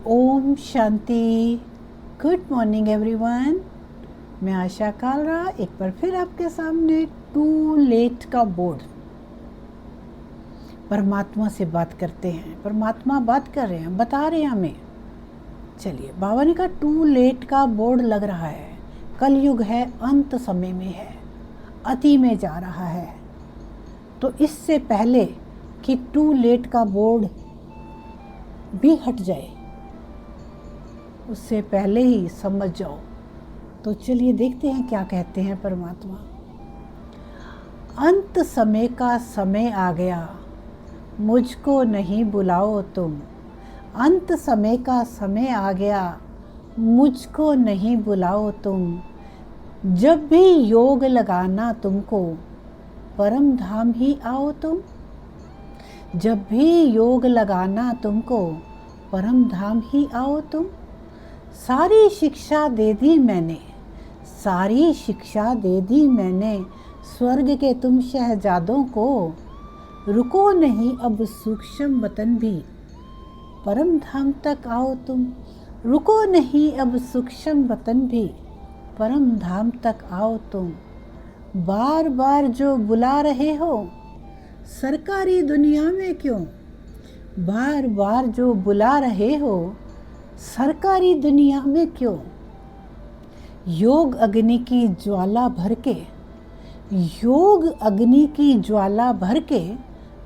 ओम शांति। Good morning everyone. मैं आशा कालरा एक बार फिर आपके सामने टू लेट का बोर्ड। परमात्मा से बात करते हैं, परमात्मा बात कर रहे हैं, बता रहे हैं हमें। चलिए, बाबा ने कहा टू लेट का बोर्ड लग रहा है, कलयुग है, अंत समय में है, अति में जा रहा है। तो इससे पहले कि टू लेट का बोर्ड भी हट जाए, उससे पहले ही समझ जाओ। तो चलिए देखते हैं क्या कहते हैं परमात्मा। अंत समय का समय आ गया, मुझको नहीं बुलाओ तुम। अंत समय का समय आ गया, मुझको नहीं बुलाओ तुम। जब भी योग लगाना तुमको, परम धाम ही आओ तुम। जब भी योग लगाना तुमको, परम धाम ही आओ तुम। सारी शिक्षा दे दी मैंने, सारी शिक्षा दे दी मैंने स्वर्ग के तुम शहजादों को। रुको नहीं अब सूक्ष्म वतन भी, परम धाम तक आओ तुम। रुको नहीं अब सूक्ष्म वतन भी, परम धाम तक आओ तुम। बार बार जो बुला रहे हो, सरकारी दुनिया में क्यों? बार बार जो बुला रहे हो, सरकारी दुनिया में क्यों? योग अग्नि की ज्वाला भर के, योग अग्नि की ज्वाला भर के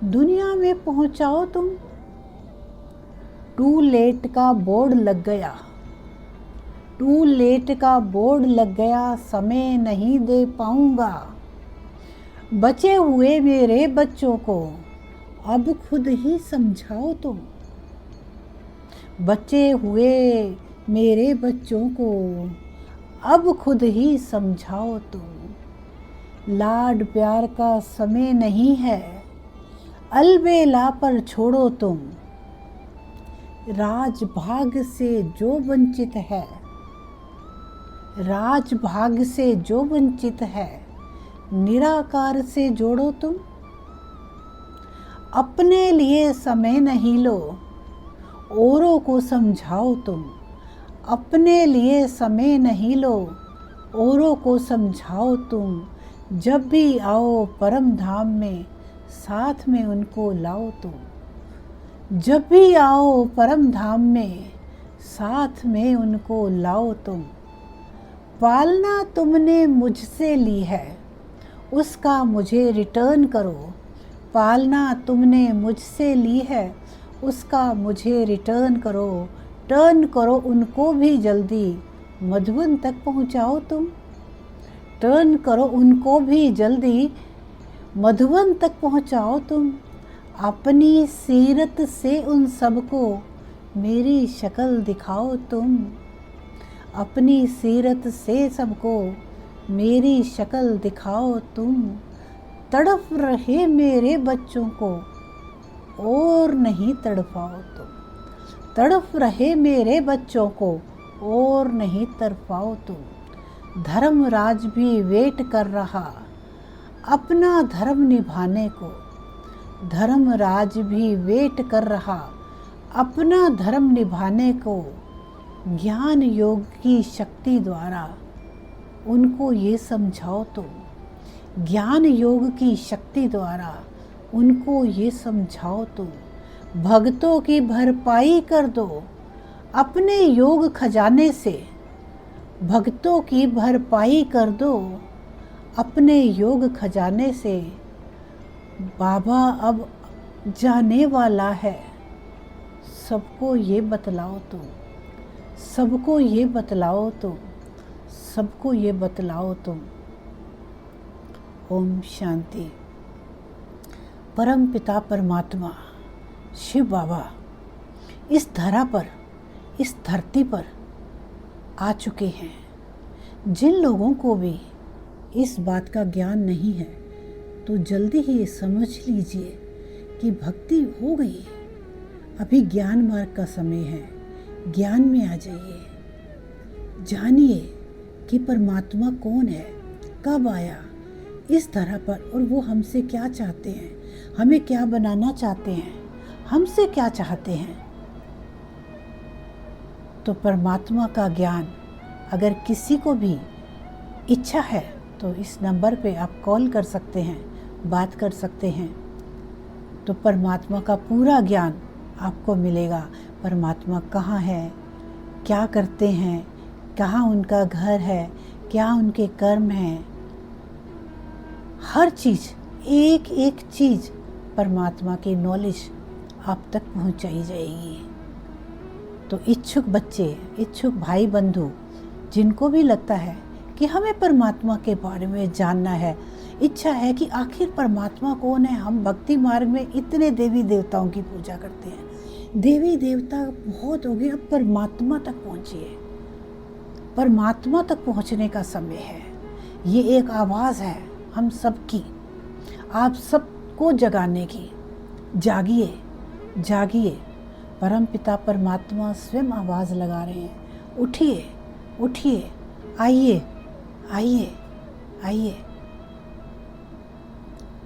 दुनिया में पहुंचाओ तुम। टू लेट का बोर्ड लग गया, टू लेट का बोर्ड लग गया, समय नहीं दे पाऊंगा। बचे हुए मेरे बच्चों को अब खुद ही समझाओ तुम। बचे हुए मेरे बच्चों को अब खुद ही समझाओ तुम। लाड प्यार का समय नहीं है, अलबेला पर छोड़ो तुम। राजभाग से जो वंचित है, राजभाग से जो वंचित है, निराकार से जोड़ो तुम। अपने लिए समय नहीं लो, औरों को समझाओ तुम। अपने लिए समय नहीं लो, औरों को समझाओ तुम। जब भी आओ परम धाम में, साथ में उनको लाओ तुम। जब भी आओ परम धाम में, साथ में उनको लाओ तुम। पालना तुमने मुझसे ली है, उसका मुझे रिटर्न करो। पालना तुमने मुझसे ली है, उसका मुझे रिटर्न करो। टर्न करो उनको भी जल्दी, मधुबन तक पहुंचाओ तुम। टर्न करो उनको भी जल्दी, मधुबन तक पहुंचाओ तुम। अपनी सीरत से उन सबको मेरी शक्ल दिखाओ तुम। अपनी सीरत से सबको मेरी शक्ल दिखाओ तुम। तड़प रहे मेरे बच्चों को और नहीं तड़पाओ तुम। तड़प रहे मेरे बच्चों को और नहीं तड़पाओ तुम। धर्मराज भी वेट कर रहा अपना धर्म निभाने को। धर्मराज भी वेट कर रहा अपना धर्म निभाने को। ज्ञान योग की शक्ति द्वारा उनको ये समझाओ तुम। ज्ञान योग की शक्ति द्वारा उनको ये समझाओ तुम। भक्तों की भरपाई कर दो अपने योग खजाने से। भक्तों की भरपाई कर दो अपने योग खजाने से। बाबा अब जाने वाला है, सबको ये बतलाओ तुम। सबको ये बतलाओ तुम। सबको ये बतलाओ तुम। ओम शांति। परम पिता परमात्मा शिव बाबा इस धरा पर, इस धरती पर आ चुके हैं। जिन लोगों को भी इस बात का ज्ञान नहीं है, तो जल्दी ही समझ लीजिए कि भक्ति हो गई है। अभी ज्ञान मार्ग का समय है, ज्ञान में आ जाइए। जानिए कि परमात्मा कौन है, कब आया इस धरा पर, और वो हमसे क्या चाहते हैं, हमें क्या बनाना चाहते हैं, हमसे क्या चाहते हैं। तो परमात्मा का ज्ञान अगर किसी को भी इच्छा है तो इस नंबर पे आप कॉल कर सकते हैं, बात कर सकते हैं। तो परमात्मा का पूरा ज्ञान आपको मिलेगा। परमात्मा कहाँ है, क्या करते हैं, कहाँ उनका घर है, क्या उनके कर्म हैं, हर चीज़, एक एक चीज़ परमात्मा की नॉलेज आप तक पहुंचाई जाएगी। तो इच्छुक बच्चे, इच्छुक भाई बंधु, जिनको भी लगता है कि हमें परमात्मा के बारे में जानना है, इच्छा है कि आखिर परमात्मा कौन है, हम भक्ति मार्ग में इतने देवी देवताओं की पूजा करते हैं, देवी देवता बहुत हो गए, अब परमात्मा तक पहुँचिए। परमात्मा तक पहुँचने का समय है। ये एक आवाज़ है हम सबकी, आप सबको जगाने की। जागिए, जागिए, परम पिता परमात्मा स्वयं आवाज़ लगा रहे हैं। उठिए, उठिए, आइए, आइए, आइए।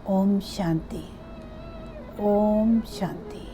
ओम शांति, ओम शांति।